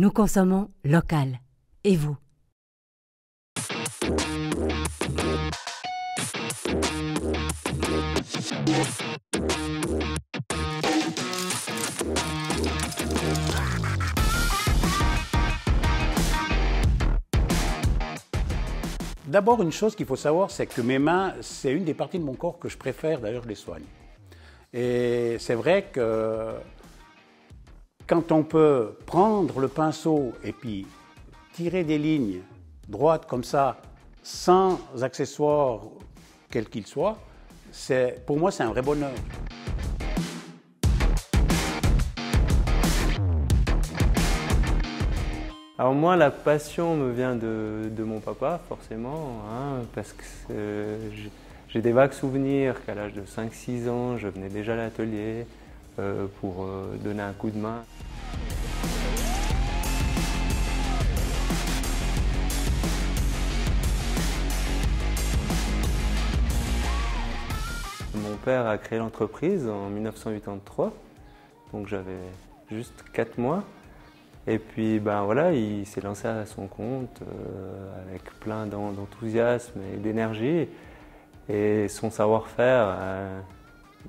Nous consommons local. Et vous? D'abord, une chose qu'il faut savoir, c'est que mes mains, c'est une des parties de mon corps que je préfère, d'ailleurs je les soigne. Et c'est vrai que quand on peut prendre le pinceau et puis tirer des lignes droites comme ça, sans accessoires quels qu'ils soient, pour moi c'est un vrai bonheur. Alors moi, la passion me vient de mon papa, forcément, hein, parce que j'ai des vagues souvenirs qu'à l'âge de 5-6 ans, je venais déjà à l'atelier pour donner un coup de main. Mon père a créé l'entreprise en 1983, donc j'avais juste 4 mois. Et puis ben voilà, il s'est lancé à son compte avec plein d'enthousiasme et d'énergie. Et son savoir-faire,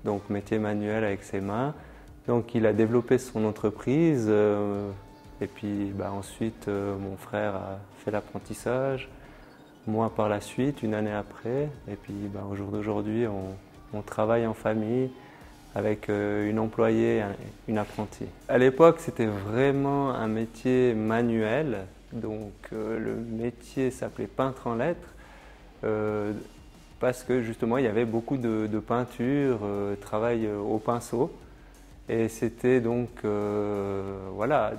donc métier manuel avec ses mains. Donc il a développé son entreprise. Et puis ben, ensuite, mon frère a fait l'apprentissage. Moi par la suite, une année après. Et puis ben, au jour d'aujourd'hui, on travaille en famille, avec une employée et une apprentie. À l'époque, c'était vraiment un métier manuel, donc le métier s'appelait peintre en lettres, parce que justement il y avait beaucoup de peinture, travail au pinceau, et c'était donc voilà,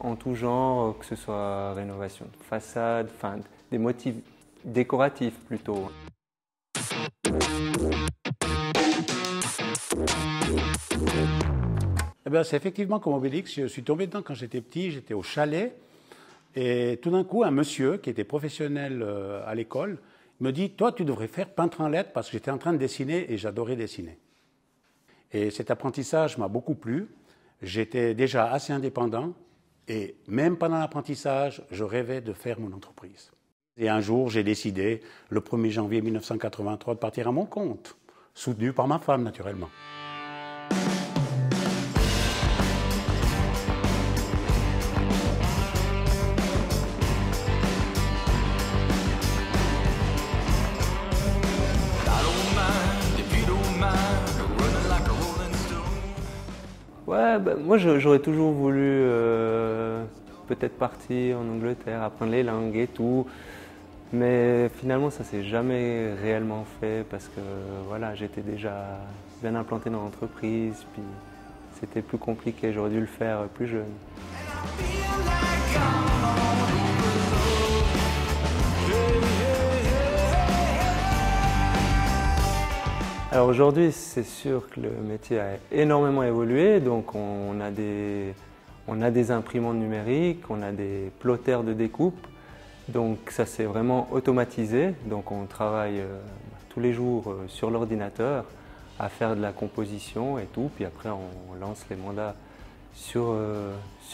en tout genre, que ce soit rénovation de façade, enfin des motifs décoratifs plutôt. Eh bien, c'est effectivement comme Obélix, je suis tombé dedans quand j'étais petit, j'étais au chalet, et tout d'un coup, un monsieur qui était professionnel à l'école me dit « Toi, tu devrais faire peintre en lettres » parce que j'étais en train de dessiner et j'adorais dessiner. Et cet apprentissage m'a beaucoup plu, j'étais déjà assez indépendant, et même pendant l'apprentissage, je rêvais de faire mon entreprise. Et un jour, j'ai décidé, le 1er janvier 1983, de partir à mon compte, soutenu par ma femme, naturellement. Ouais, bah, moi j'aurais toujours voulu peut-être partir en Angleterre, apprendre les langues et tout. Mais finalement, ça s'est jamais réellement fait parce que voilà, j'étais déjà bien implanté dans l'entreprise, puis c'était plus compliqué, j'aurais dû le faire plus jeune. Alors aujourd'hui, c'est sûr que le métier a énormément évolué, donc on a des imprimantes numériques, on a des plotters de découpe. Donc ça c'est vraiment automatisé, donc on travaille tous les jours sur l'ordinateur à faire de la composition et tout, puis après on lance les mandats sur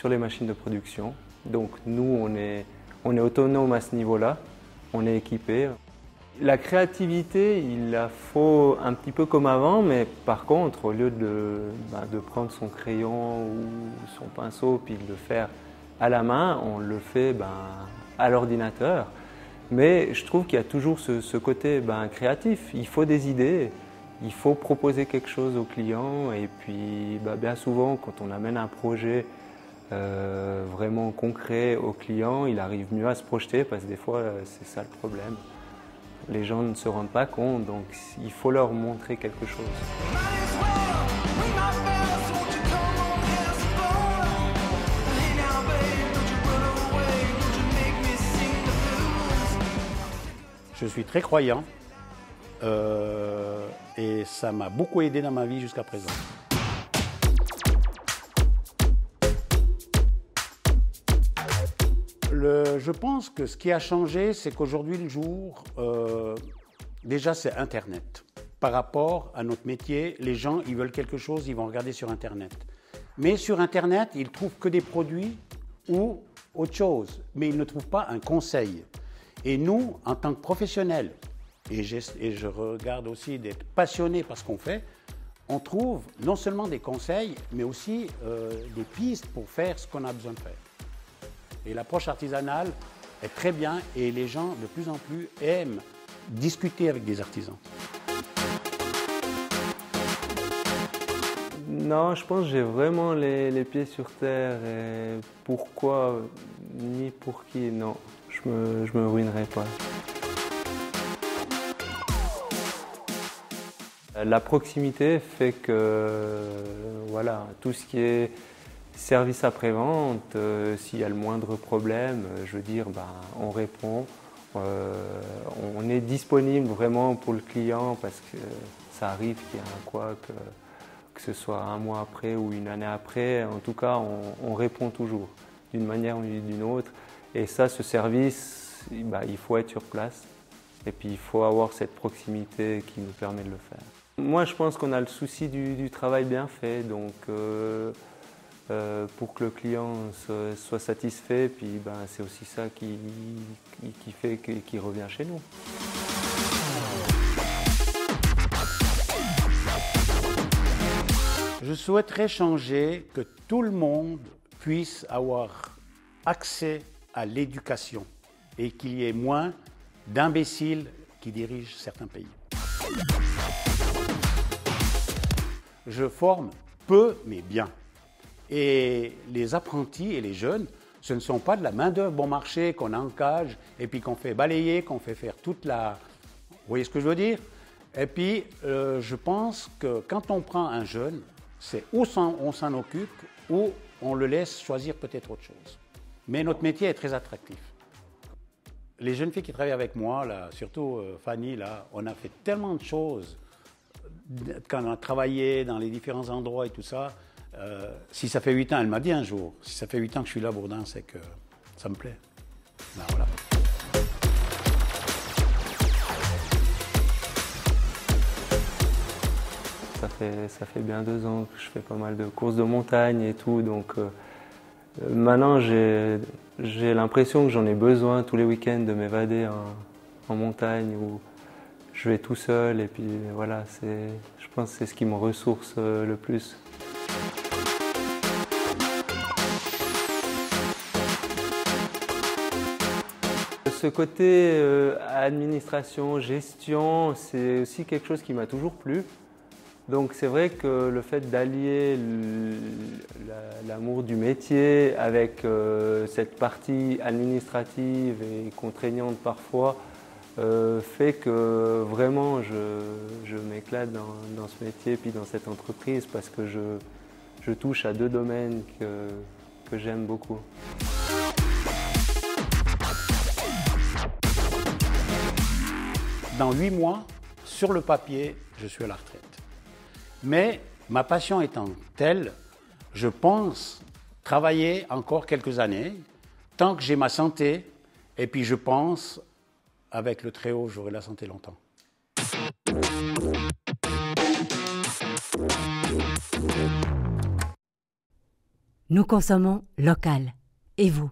les machines de production. Donc nous on est autonome à ce niveau-là, on est équipé. La créativité, il la faut un petit peu comme avant, mais par contre au lieu de prendre son crayon ou son pinceau puis de le faire à la main, on le fait à l'ordinateur, mais je trouve qu'il y a toujours ce côté créatif. Il faut des idées, il faut proposer quelque chose au client et puis bien souvent quand on amène un projet vraiment concret au client, il arrive mieux à se projeter parce que des fois c'est ça le problème. Les gens ne se rendent pas compte, donc il faut leur montrer quelque chose. Je suis très croyant et ça m'a beaucoup aidé dans ma vie jusqu'à présent. Je pense que ce qui a changé, c'est qu'aujourd'hui, le jour, déjà c'est Internet. Par rapport à notre métier, les gens, ils veulent quelque chose, ils vont regarder sur Internet. Mais sur Internet, ils trouvent que des produits où autre chose, mais ils ne trouvent pas un conseil. Et nous, en tant que professionnels, et je regarde aussi d'être passionnés par ce qu'on fait, on trouve non seulement des conseils, mais aussi des pistes pour faire ce qu'on a besoin de faire. Et l'approche artisanale est très bien et les gens de plus en plus aiment discuter avec des artisans. Non, je pense que j'ai vraiment les pieds sur terre. Et pourquoi, ni pour qui, non, je me ruinerai pas. La proximité fait que voilà, tout ce qui est service après-vente, s'il y a le moindre problème, je veux dire, on répond. On est disponible vraiment pour le client parce que ça arrive qu'il y ait un couac, que ce soit un mois après ou une année après. En tout cas, on répond toujours d'une manière ou d'une autre. Et ça, ce service, il faut être sur place. Et puis, il faut avoir cette proximité qui nous permet de le faire. Moi, je pense qu'on a le souci du travail bien fait. Donc, pour que le client soit satisfait, puis c'est aussi ça qui fait qu'il revient chez nous. Je souhaiterais changer que tout le monde puisse avoir accès à l'éducation et qu'il y ait moins d'imbéciles qui dirigent certains pays. Je forme peu mais bien. Et les apprentis et les jeunes, ce ne sont pas de la main-d'œuvre bon marché qu'on encage et puis qu'on fait balayer, qu'on fait faire toute la... Vous voyez ce que je veux dire? Et puis, je pense que quand on prend un jeune, c'est ou on s'en occupe ou on le laisse choisir peut-être autre chose. Mais notre métier est très attractif. Les jeunes filles qui travaillent avec moi, là, surtout Fanny, là, on a fait tellement de choses quand on a travaillé dans les différents endroits et tout ça. Si ça fait 8 ans, elle m'a dit un jour, si ça fait 8 ans que je suis là à Bourdin, c'est que ça me plaît. Voilà. Ça fait bien 2 ans que je fais pas mal de courses de montagne et tout, donc maintenant j'ai l'impression que j'en ai besoin tous les week-ends de m'évader en montagne où je vais tout seul et puis voilà, je pense que c'est ce qui me ressource le plus. Ce côté administration, gestion, c'est aussi quelque chose qui m'a toujours plu. Donc c'est vrai que le fait d'allier l'amour du métier avec cette partie administrative et contraignante parfois fait que vraiment je m'éclate dans ce métier puis dans cette entreprise parce que je touche à 2 domaines que j'aime beaucoup. Dans 8 mois, sur le papier, je suis à la retraite. Mais ma passion étant telle, je pense travailler encore quelques années, tant que j'ai ma santé, et puis je pense, avec le Très-Haut, j'aurai la santé longtemps. Nous consommons local. Et vous ?